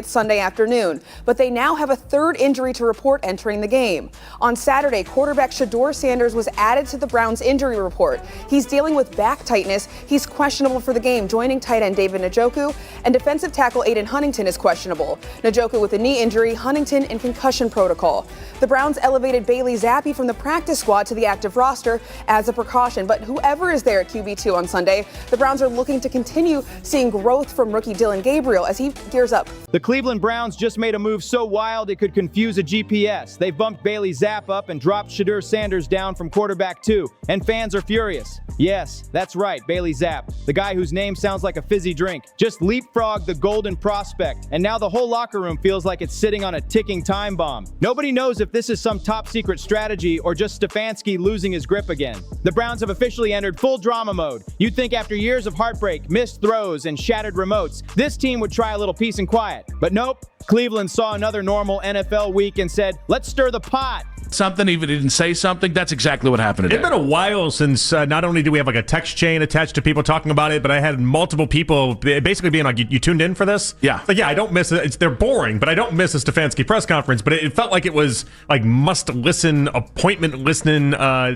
Sunday afternoon, but they now have a third injury to report entering the game. On Saturday, quarterback Shedeur Sanders was added to the Browns injury report. He's dealing with back tightness. He's questionable for the game, joining tight end David Njoku, and defensive tackle Aiden Huntington is questionable. Njoku with a knee injury, Huntington in concussion protocol. The Browns elevated Bailey Zappe from the practice squad to the active roster as a precaution, but whoever is there at QB2 on Sunday, the Browns are looking to continue seeing growth from rookie Dillon Gabriel as he gears up. The Cleveland Browns just made a move so wild it could confuse a GPS. They bumped Bailey Zappe up and dropped Shedeur Sanders down from quarterback 2, and fans are furious. Yes, that's right, Bailey Zappe, the guy whose name sounds like a fizzy drink, just leapfrogged the golden prospect, and now the whole locker room feels like it's sitting on a ticking time bomb. Nobody knows if this is some top secret strategy or just Stefanski losing his grip again. The Browns have officially entered full drama mode. You'd think after years of heartbreak, missed throws, and shattered remotes, this team would try a little peace and quiet. But nope, Cleveland saw another normal NFL week and said, let's stir the pot. Something, even didn't say something. That's exactly what happened today. It's been a while since not only do we have like a text chain attached to people talking about it, but I had multiple people basically being like, you tuned in for this? Yeah. Like, yeah, I don't miss it. They're boring, but I don't miss a Stefanski press conference. But it felt like it was like must-listen, appointment-listening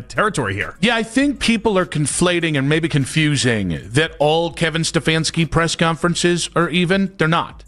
territory here. Yeah, I think people are conflating and maybe confusing that all Kevin Stefanski press conferences are even. They're not.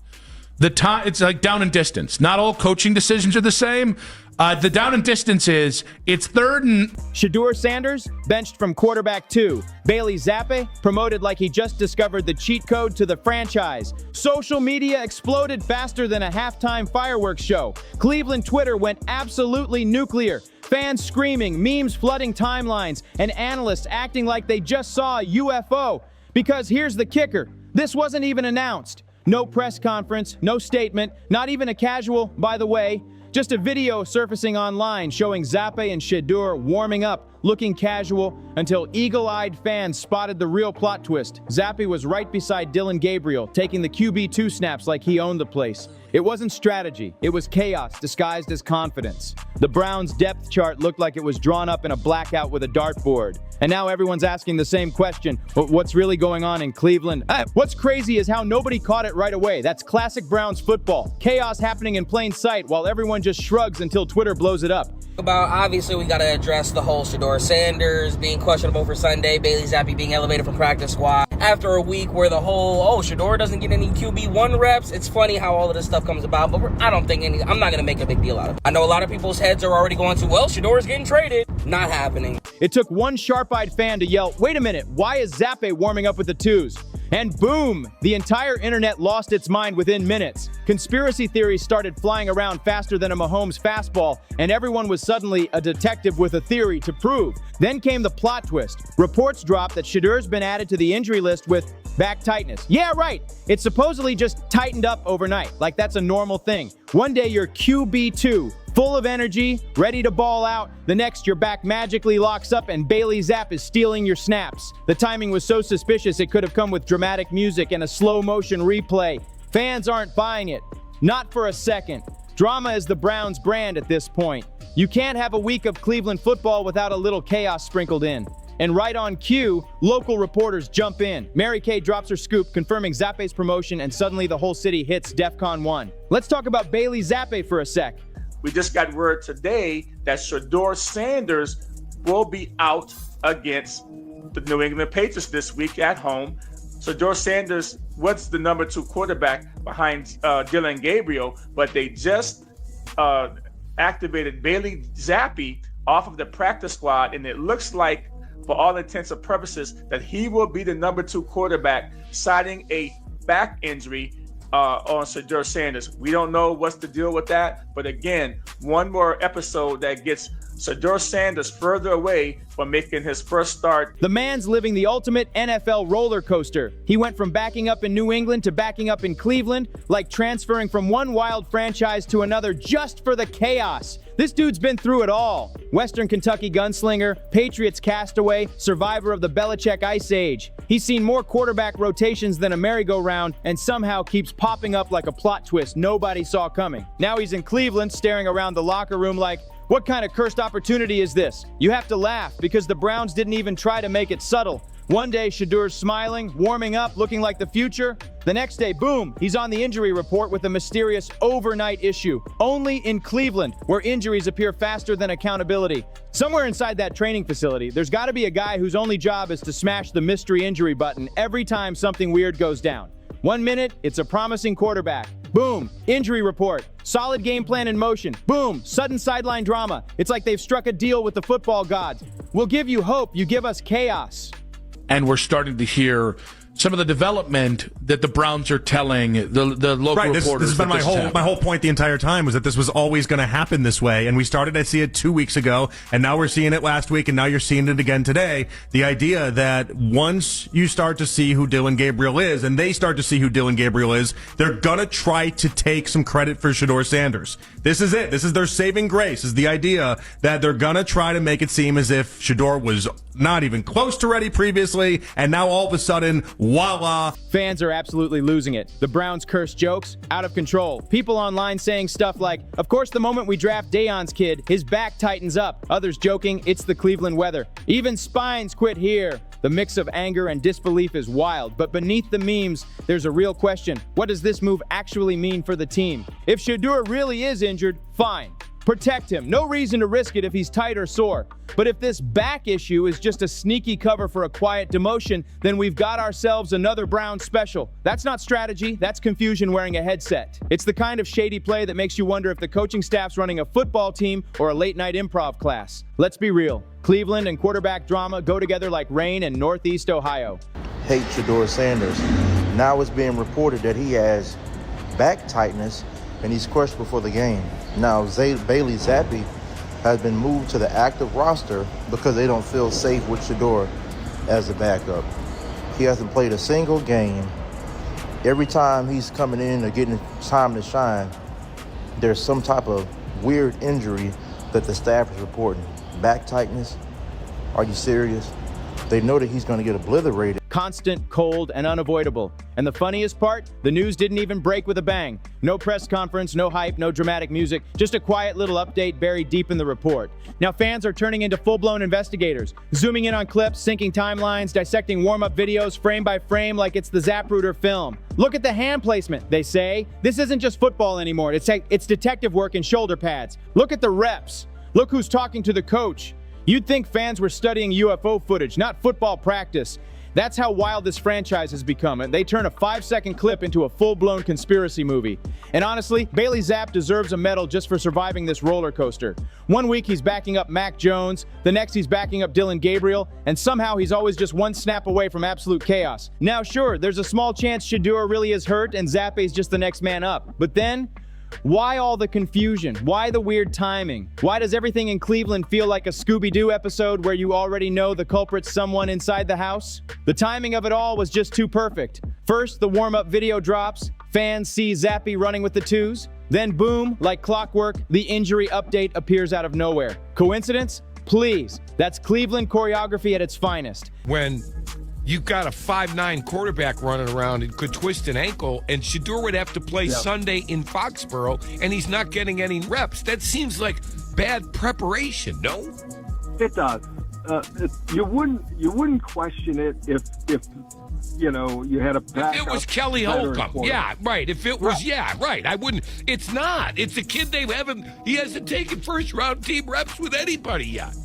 It's like down and distance. Not all coaching decisions are the same. The down and distance is, it's third and... Shedeur Sanders, benched from quarterback 2. Bailey Zappe, promoted like he just discovered the cheat code to the franchise. Social media exploded faster than a halftime fireworks show. Cleveland Twitter went absolutely nuclear. Fans screaming, memes flooding timelines, and analysts acting like they just saw a UFO. Because here's the kicker. This wasn't even announced. No press conference, no statement, not even a casual, by the way. Just a video surfacing online showing Zappe and Shedeur warming up, looking casual, until eagle-eyed fans spotted the real plot twist. Zappe was right beside Dillon Gabriel, taking the QB2 snaps like he owned the place. It wasn't strategy, it was chaos disguised as confidence. The Browns' depth chart looked like it was drawn up in a blackout with a dartboard. And now everyone's asking the same question, what's really going on in Cleveland? What's crazy is how nobody caught it right away. That's classic Browns football. Chaos happening in plain sight while everyone just shrugs until Twitter blows it up. Obviously, we got to address the whole Shedeur Sanders being questionable for Sunday, Bailey Zappe being elevated from practice squad. After a week where the whole, Shedeur doesn't get any QB1 reps, it's funny how all of this stuff comes about, but I'm not going to make a big deal out of it. I know a lot of people's heads are already going to, Shedeur's getting traded. Not happening. It took one sharp-eyed fan to yell, wait a minute, why is Zappe warming up with the 2s? And boom, the entire internet lost its mind within minutes. Conspiracy theories started flying around faster than a Mahomes fastball, and everyone was suddenly a detective with a theory to prove. Then came the plot twist. Reports dropped that Shedeur's been added to the injury list with back tightness. Yeah, right. It's supposedly just tightened up overnight, like that's a normal thing. One day you're QB2, full of energy, ready to ball out. The next, your back magically locks up and Bailey Zappe is stealing your snaps. The timing was so suspicious it could have come with dramatic music and a slow motion replay. Fans aren't buying it. Not for a second. Drama is the Browns' brand at this point. You can't have a week of Cleveland football without a little chaos sprinkled in. And right on cue, local reporters jump in. Mary Kay drops her scoop, confirming Zappe's promotion, and suddenly the whole city hits DEFCON 1. Let's talk about Bailey Zappe for a sec. We just got word today that Shedeur Sanders will be out against the New England Patriots this week at home. Shedeur Sanders was the number 2 quarterback behind Dillon Gabriel, but they just activated Bailey Zappe off of the practice squad, and it looks like, for all intents and purposes, that he will be the number 2 quarterback, citing a back injury on Shedeur Sanders. We don't know what's the deal with that, but again, one more episode that gets Shedeur Sanders further away from making his first start. The man's living the ultimate NFL roller coaster. He went from backing up in New England to backing up in Cleveland, like transferring from one wild franchise to another just for the chaos. This dude's been through it all. Western Kentucky gunslinger, Patriots castaway, survivor of the Belichick Ice Age. He's seen more quarterback rotations than a merry-go-round and somehow keeps popping up like a plot twist nobody saw coming. Now he's in Cleveland staring around the locker room like, what kind of cursed opportunity is this? You have to laugh because the Browns didn't even try to make it subtle. One day, Shedeur's smiling, warming up, looking like the future. The next day, boom, he's on the injury report with a mysterious overnight issue. Only in Cleveland, where injuries appear faster than accountability. Somewhere inside that training facility, there's got to be a guy whose only job is to smash the mystery injury button every time something weird goes down. 1 minute, it's a promising quarterback. Boom, injury report. Solid game plan in motion. Boom, sudden sideline drama. It's like they've struck a deal with the football gods. We'll give you hope, you give us chaos. And we're starting to hear some of the development that the Browns are telling the local right, reporters. This has been my whole point the entire time was that this was always going to happen this way, and we started to see it 2 weeks ago, and now we're seeing it last week, and now you're seeing it again today. The idea that once you start to see who Dillon Gabriel is, and they start to see who Dillon Gabriel is, they're going to try to take some credit for Shedeur Sanders. This is it. This is their saving grace, is the idea that they're going to try to make it seem as if Shedeur was not even close to ready previously, and now all of a sudden, voila. Fans are absolutely losing it. The Browns curse jokes, out of control. People online saying stuff like, of course the moment we draft Dayon's kid, his back tightens up. Others joking, it's the Cleveland weather. Even spines quit here. The mix of anger and disbelief is wild, but beneath the memes, there's a real question. What does this move actually mean for the team? If Shedeur really is injured, fine. Protect him. No reason to risk it if he's tight or sore. But if this back issue is just a sneaky cover for a quiet demotion, then we've got ourselves another Brown special. That's not strategy, that's confusion wearing a headset. It's the kind of shady play that makes you wonder if the coaching staff's running a football team or a late-night improv class. Let's be real. Cleveland and quarterback drama go together like rain in Northeast Ohio. Hate Shedeur Sanders. Now it's being reported that he has back tightness and he's questionable for the game. Now, Bailey Zappe has been moved to the active roster because they don't feel safe with Shedeur as a backup. He hasn't played a single game. Every time he's coming in or getting time to shine, there's some type of weird injury that the staff is reporting. Back tightness? Are you serious? They know that he's going to get obliterated. Constant, cold, and unavoidable. And the funniest part? The news didn't even break with a bang. No press conference, no hype, no dramatic music, just a quiet little update buried deep in the report. Now fans are turning into full-blown investigators, zooming in on clips, syncing timelines, dissecting warm-up videos frame by frame like it's the Zapruder film. Look at the hand placement, they say. This isn't just football anymore. It's detective work in shoulder pads. Look at the reps. Look who's talking to the coach. You'd think fans were studying UFO footage, not football practice. That's how wild this franchise has become, and they turn a 5-second clip into a full-blown conspiracy movie. And honestly, Bailey Zappe deserves a medal just for surviving this roller coaster. 1 week he's backing up Mac Jones, the next he's backing up Dillon Gabriel, and somehow he's always just one snap away from absolute chaos. Now sure, there's a small chance Shedeur really is hurt and Zappe's just the next man up. But then, why all the confusion? Why the weird timing? Why does everything in Cleveland feel like a Scooby-Doo episode where you already know the culprit's someone inside the house? The timing of it all was just too perfect. First, the warm-up video drops. Fans see Zappe running with the twos. Then boom, like clockwork, the injury update appears out of nowhere. Coincidence? Please. That's Cleveland choreography at its finest. When you've got a 5'9" quarterback running around and could twist an ankle, and Shedeur would have to play Sunday in Foxborough, and he's not getting any reps. That seems like bad preparation, no? It does. You wouldn't question it if you know you had a backup. If it was Kelly Holcomb, yeah, right. If it was, yeah, right. I wouldn't. It's not. It's a kid he hasn't taken first-round team reps with anybody yet.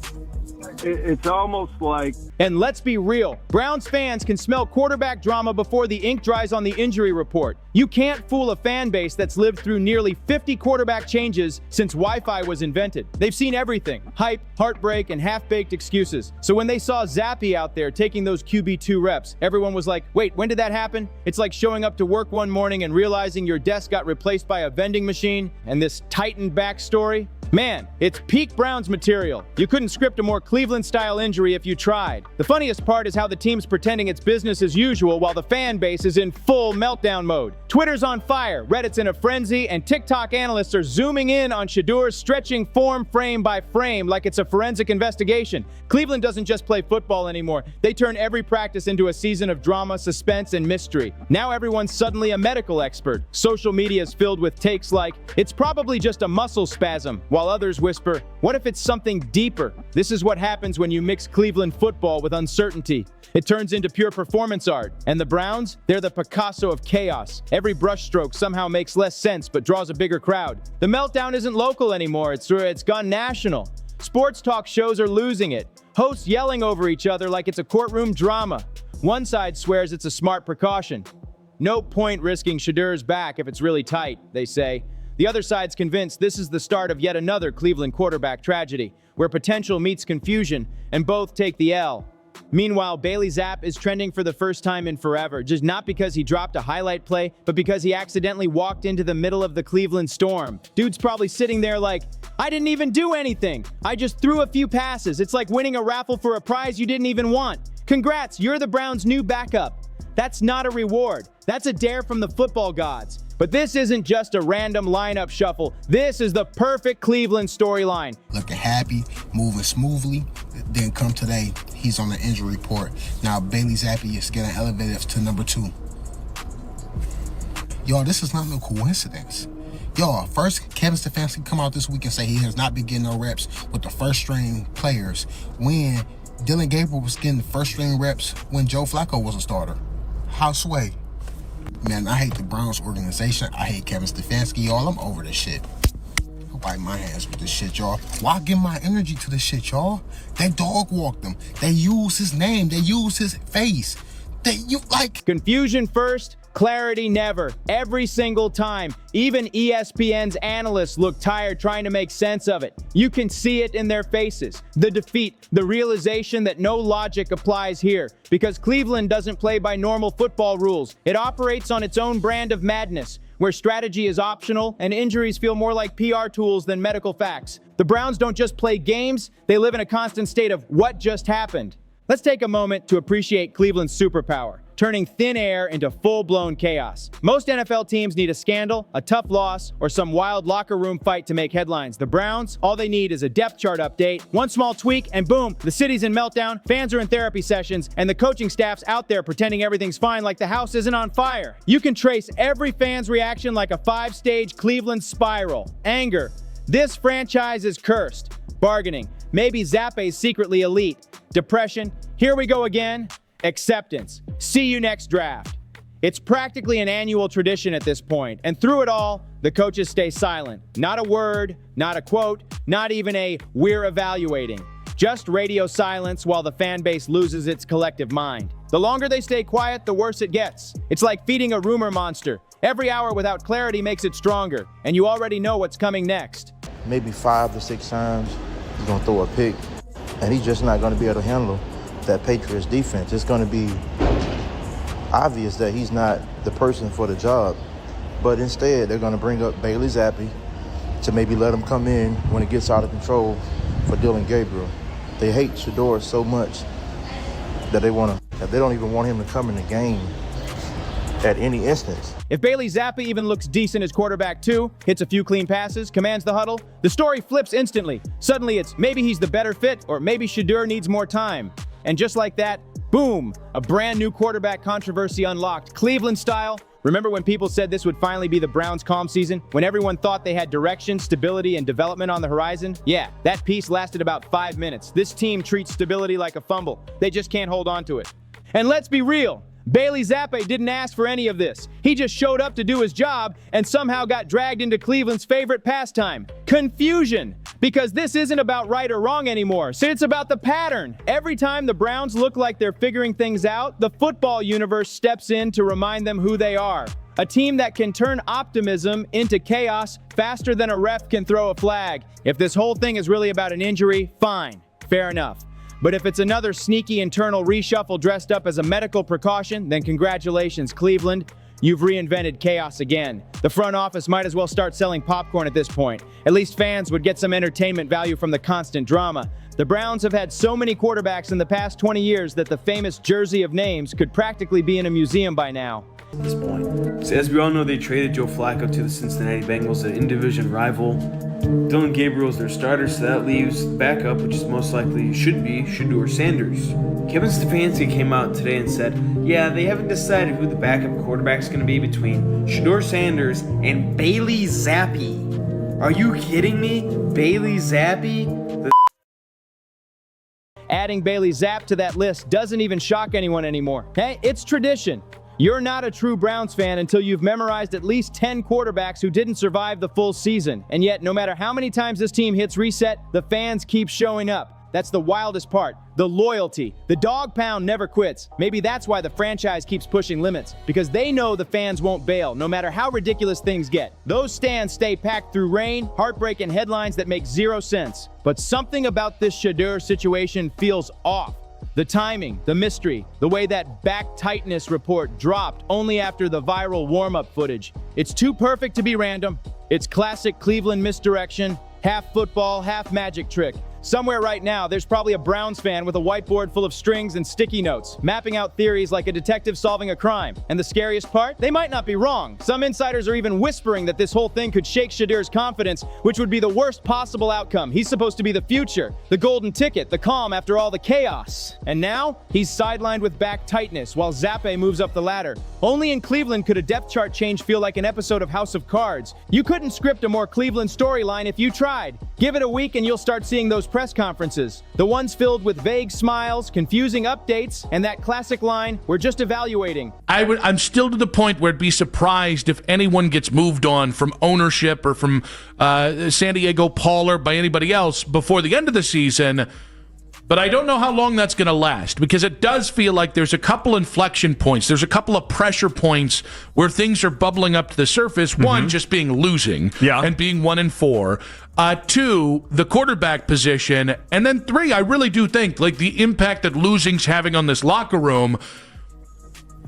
It's almost like... And let's be real, Browns fans can smell quarterback drama before the ink dries on the injury report. You can't fool a fan base that's lived through nearly 50 quarterback changes since Wi-Fi was invented. They've seen everything, hype, heartbreak, and half-baked excuses. So when they saw Zappe out there taking those QB2 reps, everyone was like, wait, when did that happen? It's like showing up to work one morning and realizing your desk got replaced by a vending machine and this tightened backstory. Man, it's peak Browns material. You couldn't script a more Cleveland-style injury if you tried. The funniest part is how the team's pretending it's business as usual while the fan base is in full meltdown mode. Twitter's on fire, Reddit's in a frenzy, and TikTok analysts are zooming in on Shedeur's stretching form frame by frame like it's a forensic investigation. Cleveland doesn't just play football anymore. They turn every practice into a season of drama, suspense, and mystery. Now everyone's suddenly a medical expert. Social media is filled with takes like, it's probably just a muscle spasm, while while others whisper, what if it's something deeper? This is what happens when you mix Cleveland football with uncertainty. It turns into pure performance art. And the Browns, they're the Picasso of chaos. Every brushstroke somehow makes less sense but draws a bigger crowd. The meltdown isn't local anymore, it's gone national. Sports talk shows are losing it. Hosts yelling over each other like it's a courtroom drama. One side swears it's a smart precaution. No point risking Shedeur's back if it's really tight, they say. The other side's convinced this is the start of yet another Cleveland quarterback tragedy, where potential meets confusion and both take the L. Meanwhile, Bailey Zappe is trending for the first time in forever, just not because he dropped a highlight play, but because he accidentally walked into the middle of the Cleveland storm. Dude's probably sitting there like, I didn't even do anything. I just threw a few passes. It's like winning a raffle for a prize you didn't even want. Congrats, you're the Browns' new backup. That's not a reward. That's a dare from the football gods. But this isn't just a random lineup shuffle. This is the perfect Cleveland storyline. Looking happy, moving smoothly. Then come today, he's on the injury report. Now Bailey Zappe is getting elevated to number 2. Y'all, this is not no coincidence. Y'all, first, Kevin Stefanski come out this week and say he has not been getting no reps with the first-string players when Dylan Gabriel was getting the first-string reps when Joe Flacco was a starter. How sway? Man, I hate the Browns organization. I hate Kevin Stefanski, y'all. I'm over this shit. I'll wipe my hands with this shit, y'all. Why give my energy to this shit, y'all? They dog walked him. They use his name. They use his face. Confusion first, clarity never. Every single time. Even ESPN's analysts look tired trying to make sense of it. You can see it in their faces. The defeat, the realization that no logic applies here. Because Cleveland doesn't play by normal football rules. It operates on its own brand of madness, where strategy is optional and injuries feel more like PR tools than medical facts. The Browns don't just play games, they live in a constant state of what just happened. Let's take a moment to appreciate Cleveland's superpower, turning thin air into full-blown chaos. Most NFL teams need a scandal, a tough loss, or some wild locker room fight to make headlines. The Browns, all they need is a depth chart update, one small tweak, and boom, the city's in meltdown, fans are in therapy sessions, and the coaching staff's out there pretending everything's fine like the house isn't on fire. You can trace every fan's reaction like a 5-stage Cleveland spiral. Anger. This franchise is cursed. Bargaining. Maybe Zappe's secretly elite. Depression. Here we go again. Acceptance. See you next draft. It's practically an annual tradition at this point, and through it all, the coaches stay silent. Not a word, not a quote, not even a "we're evaluating." Just radio silence while the fan base loses its collective mind. The longer they stay quiet, the worse it gets. It's like feeding a rumor monster. Every hour without clarity makes it stronger, and you already know what's coming next. Maybe 5 to 6 times he's going to throw a pick, and he's just not going to be able to handle that Patriots defense. It's going to be obvious that he's not the person for the job, but instead they're going to bring up Bailey Zappe to maybe let him come in when it gets out of control for Dylan Gabriel. They hate Shedeur so much that they don't even want him to come in the game at any instance. If Bailey Zappe even looks decent as quarterback too, hits a few clean passes, commands the huddle, the story flips instantly. Suddenly it's maybe he's the better fit, or maybe Shedeur needs more time. And just like that, boom, a brand new quarterback controversy unlocked, Cleveland style. Remember when people said this would finally be the Browns' calm season? When everyone thought they had direction, stability, and development on the horizon? Yeah, that piece lasted about 5 minutes. This team treats stability like a fumble. They just can't hold on to it. And let's be real. Bailey Zappe didn't ask for any of this. He just showed up to do his job and somehow got dragged into Cleveland's favorite pastime, confusion. Because this isn't about right or wrong anymore, so it's about the pattern. Every time the Browns look like they're figuring things out, the football universe steps in to remind them who they are. A team that can turn optimism into chaos faster than a ref can throw a flag. If this whole thing is really about an injury, fine, fair enough. But if it's another sneaky internal reshuffle dressed up as a medical precaution, then congratulations, Cleveland. You've reinvented chaos again. The front office might as well start selling popcorn at this point. At least fans would get some entertainment value from the constant drama. The Browns have had so many quarterbacks in the past 20 years that the famous jersey of names could practically be in a museum by now. At this point. So as we all know, they traded Joe Flacco to the Cincinnati Bengals, an in-division rival. Dylan Gabriel is their starter, so that leaves backup, which is most likely should be Shedeur Sanders. Kevin Stefanski came out today and said, yeah, they haven't decided who the backup quarterback is going to be between Shedeur Sanders and Bailey Zappe. Are you kidding me? Bailey Zappe? Adding Bailey Zappe to that list doesn't even shock anyone anymore. Hey, it's tradition. You're not a true Browns fan until you've memorized at least 10 quarterbacks who didn't survive the full season. And yet, no matter how many times this team hits reset, the fans keep showing up. That's the wildest part. The loyalty. The dog pound never quits. Maybe that's why the franchise keeps pushing limits, because they know the fans won't bail, no matter how ridiculous things get. Those stands stay packed through rain, heartbreak, and headlines that make zero sense. But something about this Shedeur situation feels off. The timing, the mystery, the way that back tightness report dropped only after the viral warm-up footage. It's too perfect to be random. It's classic Cleveland misdirection, half football, half magic trick. Somewhere right now, there's probably a Browns fan with a whiteboard full of strings and sticky notes, mapping out theories like a detective solving a crime. And the scariest part? They might not be wrong. Some insiders are even whispering that this whole thing could shake Shedeur's confidence, which would be the worst possible outcome. He's supposed to be the future, the golden ticket, the calm after all the chaos. And now, he's sidelined with back tightness while Zappe moves up the ladder. Only in Cleveland could a depth chart change feel like an episode of House of Cards. You couldn't script a more Cleveland storyline if you tried. Give it a week and you'll start seeing those press conferences. The ones filled with vague smiles, confusing updates, and that classic line, "We're just evaluating." I'm still to the point where I'd be surprised if anyone gets moved on from ownership or from San Diego Paul or by anybody else before the end of the season. But I don't know how long that's going to last, because it does feel like there's a couple inflection points. There's a couple of pressure points where things are bubbling up to the surface. One, just being losing and being 1-4. Two, the quarterback position. And then three, I really do think like the impact that losing's having on this locker room.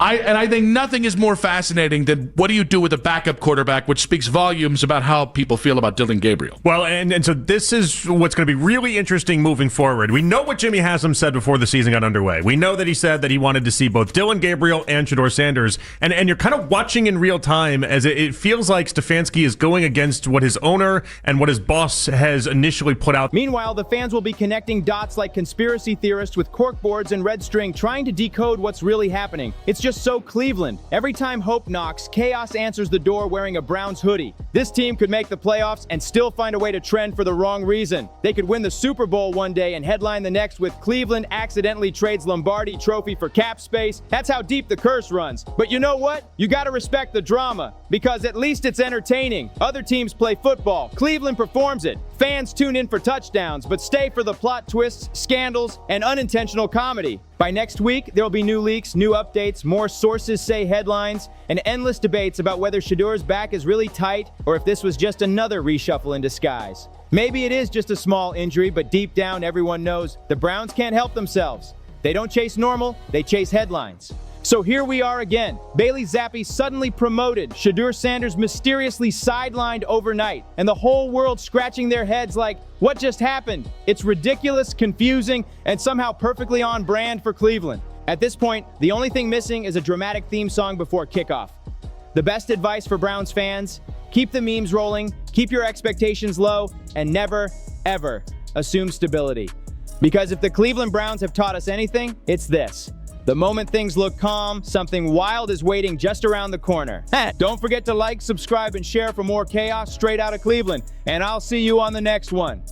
I think nothing is more fascinating than what do you do with a backup quarterback, which speaks volumes about how people feel about Dillon Gabriel. Well, and so this is what's going to be really interesting moving forward. We know what Jimmy Haslam said before the season got underway. We know that he said that he wanted to see both Dillon Gabriel and Shedeur Sanders. And you're kind of watching in real time as it feels like Stefanski is going against what his owner and what his boss has initially put out. Meanwhile, the fans will be connecting dots like conspiracy theorists with corkboards and red string, trying to decode what's really happening. It's just so Cleveland. Every time hope knocks, chaos answers the door wearing a Browns hoodie. This team could make the playoffs and still find a way to trend for the wrong reason. They could win the Super Bowl one day and headline the next with Cleveland accidentally trades Lombardi Trophy for cap space. That's how deep the curse runs. But you know what? You gotta respect the drama, because at least it's entertaining. Other teams play football. Cleveland performs it. Fans tune in for touchdowns, but stay for the plot twists, scandals, and unintentional comedy. By next week, there will be new leaks, new updates, more sources say headlines, and endless debates about whether Shedeur's back is really tight or if this was just another reshuffle in disguise. Maybe it is just a small injury, but deep down everyone knows the Browns can't help themselves. They don't chase normal, they chase headlines. So here we are again. Bailey Zappe suddenly promoted, Shedeur Sanders mysteriously sidelined overnight, and the whole world scratching their heads like, what just happened? It's ridiculous, confusing, and somehow perfectly on brand for Cleveland. At this point, the only thing missing is a dramatic theme song before kickoff. The best advice for Browns fans: keep the memes rolling, keep your expectations low, and never, ever assume stability. Because if the Cleveland Browns have taught us anything, it's this. The moment things look calm, something wild is waiting just around the corner. Don't forget to like, subscribe, and share for more chaos straight out of Cleveland. And I'll see you on the next one.